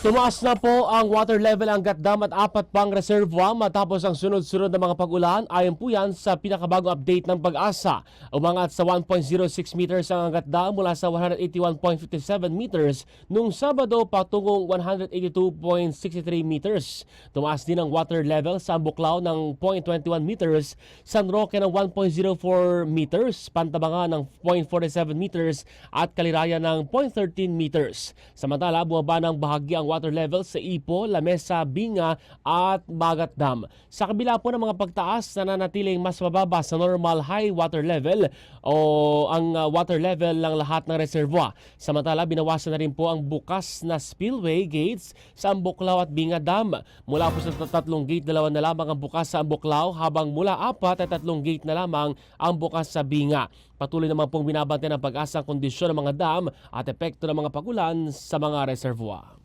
Tumaas na po ang water level ng Gatdam at apat pang reservoir matapos ang sunod-sunod na mga pag-ulan. Ayon po yan sa pinakabagong update ng Pag-asa. Umangat sa 1.06 meters ang Gatdam mula sa 181.57 meters noong Sabado patungong 182.63 meters. Tumaas din ang water level sa Ambuklao ng 0.21 meters, San Roque ng 1.04 meters, Pantabangan ng 0.47 meters at Kaliraya ng 0.13 meters. Samantala, bumaba ng bahagi ang water level sa Ipo, Lamesa, Binga at Bagat Dam. Sa kabila po ng mga pagtaas, nananatiling mas mababa sa normal high water level o ang water level ng lahat ng reservoir. Samantala, binawasan na rin po ang bukas na spillway gates sa Ambuklao at Binga Dam. Mula po sa tatlong gate, dalawa na lamang ang bukas sa Ambuklao, habang mula apat ay tatlong gate na lamang ang bukas sa Binga. Patuloy naman pong binabantay ng Pag-asa ang kondisyon ng mga dam at epekto ng mga pagulan sa mga reservoir.